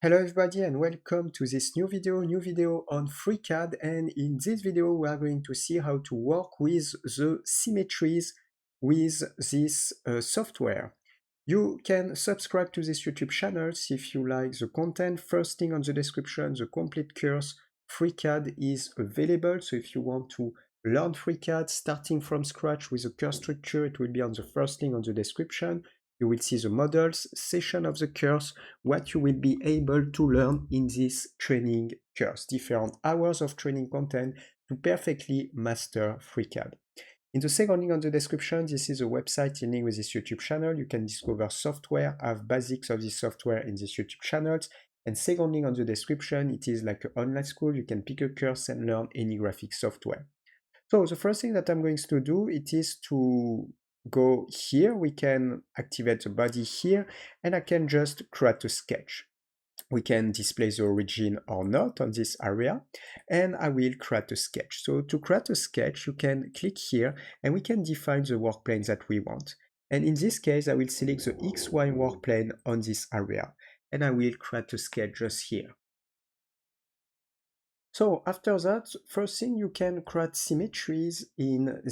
Hello everybody and welcome to this new video on Freecad, and in this video we are going to see how to work with the symmetries with this software. You can subscribe to this YouTube channel if you like the content. First link on the description, the complete course Freecad is available, so if you want to learn Freecad starting from scratch with a course structure, it will be on the first link on the description. You will see the models section of the course, what you will be able to learn in this training course, different hours of training content to perfectly master Freecad. In the second link on the description, this is a website linked with this YouTube channel. You can discover software, have basics of this software in this YouTube channels. And second link on the description, it is like an online school. You can pick a course and learn any graphic software. So the first thing that I'm going to do, it is to go here. We can activate the body here, and I can just create a sketch. We can display the origin or not on this area, and I will create a sketch. So to create a sketch, you can click here, and we can define the work plane that we want. And in this case, I will select the XY work plane on this area, and I will create a sketch just here. So after that, first thing, you can create symmetries in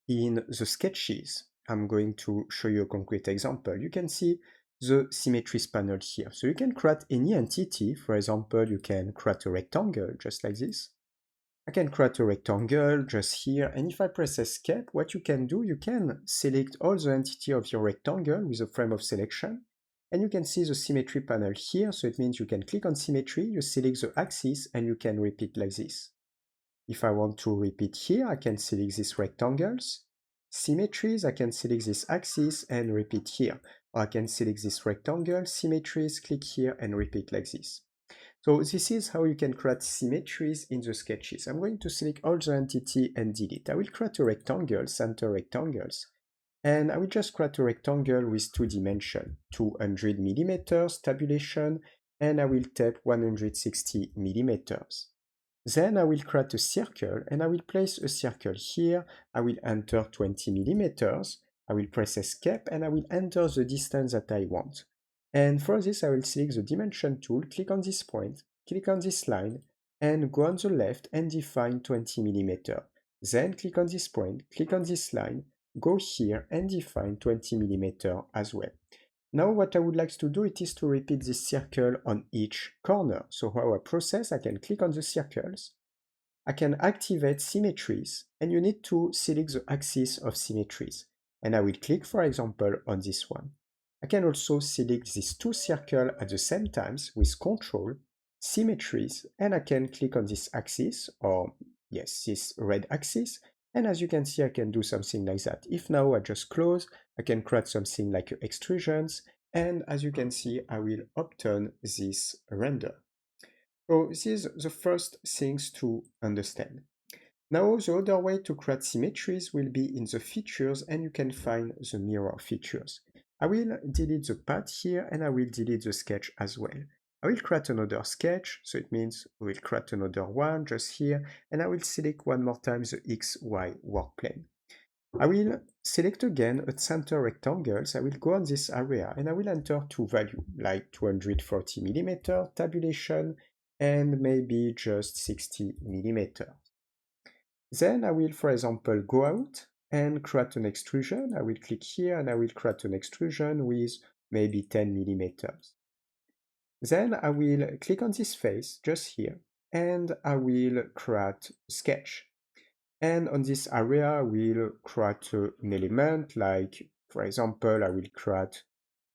the sketches. I'm going to show you a concrete example. You can see the symmetries panel here. So you can create any entity. For example, you can create a rectangle just like this. I can create a rectangle just here, and if I press escape, what you can do, you can select all the entity of your rectangle with a frame of selection. And you can see the symmetry panel here, so it means you can click on symmetry, you select the axis, and you can repeat like this. If I want to repeat here, I can select these rectangles. Symmetries, I can select this axis and repeat here. Or I can select this rectangle, symmetries, click here and repeat like this. So this is how you can create symmetries in the sketches. I'm going to select all the entity and delete. I will create a rectangle, center rectangles. And I will just create a rectangle with 2 dimensions, 200 millimeters tabulation, and I will type 160 millimeters. Then I will create a circle, and I will place a circle here. I will enter 20 millimeters. I will press escape, and I will enter the distance that I want. And for this, I will select the dimension tool, click on this point, click on this line, and go on the left and define 20 millimeters. Then click on this point, click on this line, go here and define 20 millimeters as well. Now what I would like to do, it is to repeat this circle on each corner. So how I process, I can click on the circles, I can activate symmetries, and you need to select the axis of symmetries. And I will click, for example, on this one. I can also select these 2 circles at the same time with Control, Symmetries, and I can click on this axis, or yes, this red axis, and as you can see, I can do something like that. If now I just close, I can create something like extrusions, and as you can see, I will obtain this render. So this is the first things to understand. Now the other way to create symmetries will be in the features, and you can find the mirror features. I will delete the path here, and I will delete the sketch as well. I will create another sketch, so it means we will create another one just here, and I will select one more time the XY work plane. I will select again a center rectangles. I will go on this area and I will enter 2 values like 240 millimeter tabulation and maybe just 60 millimeter. Then I will, for example, go out and create an extrusion. I will click here and I will create an extrusion with maybe 10 millimeters. Then I will click on this face just here and I will create a sketch. And on this area, I will create an element like, for example, I will create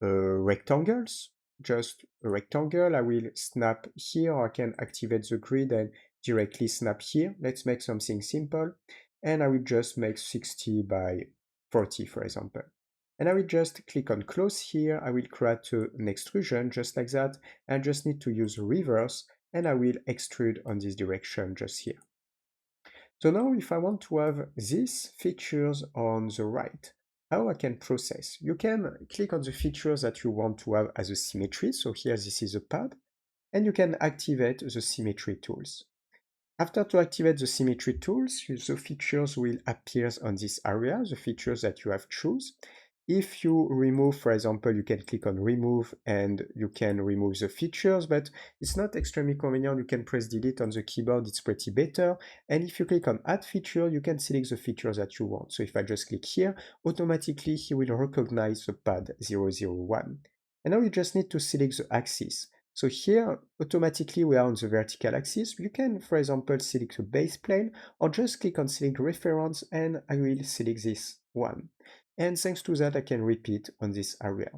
rectangles, just a rectangle. I will snap here, or I can activate the grid and directly snap here. Let's make something simple. And I will just make 60 by 40, for example. And I will just click on close here. I will create an extrusion just like that. I just need to use reverse, and I will extrude on this direction just here. So now if I want to have these features on the right, how I can process? You can click on the features that you want to have as a symmetry. So here this is a pad, and you can activate the symmetry tools. After to activate the symmetry tools, the features will appear on this area, the features that you have choose. If you remove, for example, you can click on remove and you can remove the features, but it's not extremely convenient. You can press delete on the keyboard, it's pretty better. And if you click on add feature, you can select the features that you want. So if I just click here, automatically he will recognize the pad 001. And now you just need to select the axis. So here, automatically we are on the vertical axis. You can, for example, select the base plane or just click on select reference and I will select this one. And thanks to that, I can repeat on this area.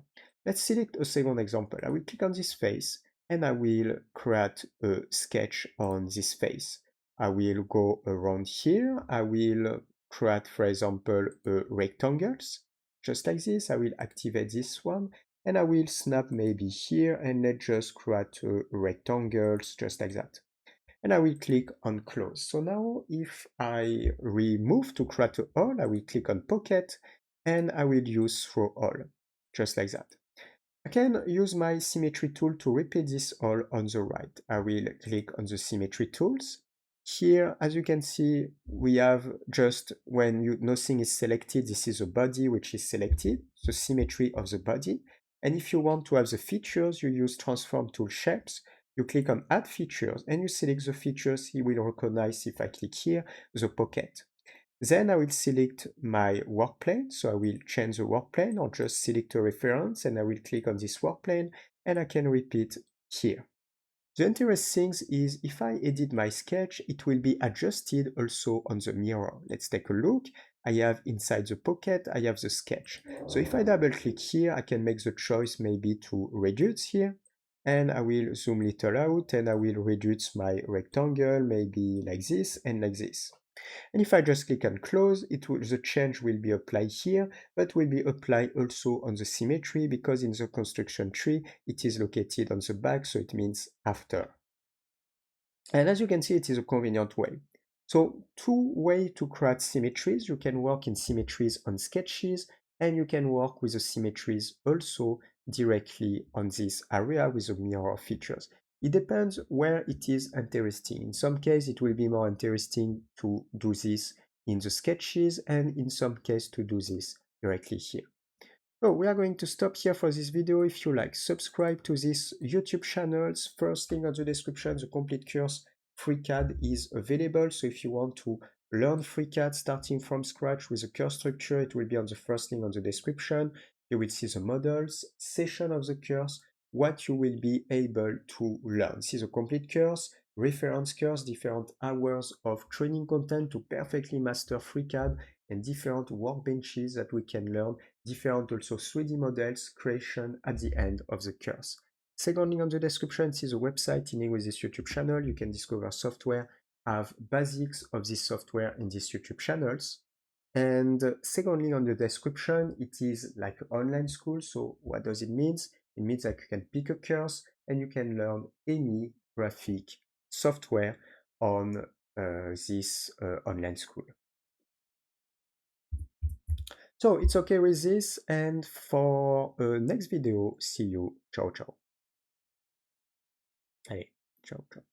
Let's select a second example. I will click on this face and I will create a sketch on this face. I will go around here. I will create, for example, rectangles, just like this. I will activate this one and I will snap maybe here and let's just create rectangles just like that. And I will click on close. So now if I remove to create a hole, I will click on pocket and I will use through all, just like that. I can use my symmetry tool to repeat this all on the right. I will click on the symmetry tools. Here, as you can see, we have just when nothing is selected, this is a body which is selected, the symmetry of the body. And if you want to have the features, you use transform tool shapes. You click on add features and you select the features. He will recognize, if I click here, the pocket. Then I will select my work plane. So I will change the work plane or just select a reference and I will click on this work plane and I can repeat here. The interesting thing is if I edit my sketch, it will be adjusted also on the mirror. Let's take a look. I have inside the pocket, I have the sketch. So if I double click here, I can make the choice maybe to reduce here. And I will zoom little out and I will reduce my rectangle, maybe like this and like this. And if I just click on close, the change will be applied here, but will be applied also on the symmetry because in the construction tree, it is located on the back, so it means after. And as you can see, it is a convenient way. So two ways to create symmetries. You can work in symmetries on sketches, and you can work with the symmetries also directly on this area with the mirror features. It depends where it is interesting. In some case, it will be more interesting to do this in the sketches, and in some case to do this directly here. So we are going to stop here for this video. If you like, subscribe to this YouTube channels. First link on the description, the complete course Freecad is available. So if you want to learn Freecad starting from scratch with the course structure, it will be on the first link on the description. You will see the models, session of the course, what you will be able to learn. See the complete course, reference course, different hours of training content to perfectly master Freecad and different workbenches that we can learn, different also 3D models creation at the end of the course. Second link on the description is a website in with this YouTube channel. You can discover software, have basics of this software in these YouTube channels. And second link on the description, it is like an online school. So what does it mean? It means that you can pick a course and you can learn any graphic software on this online school. So it's okay with this, and for next video, see you. Ciao, ciao. Allez, ciao, ciao.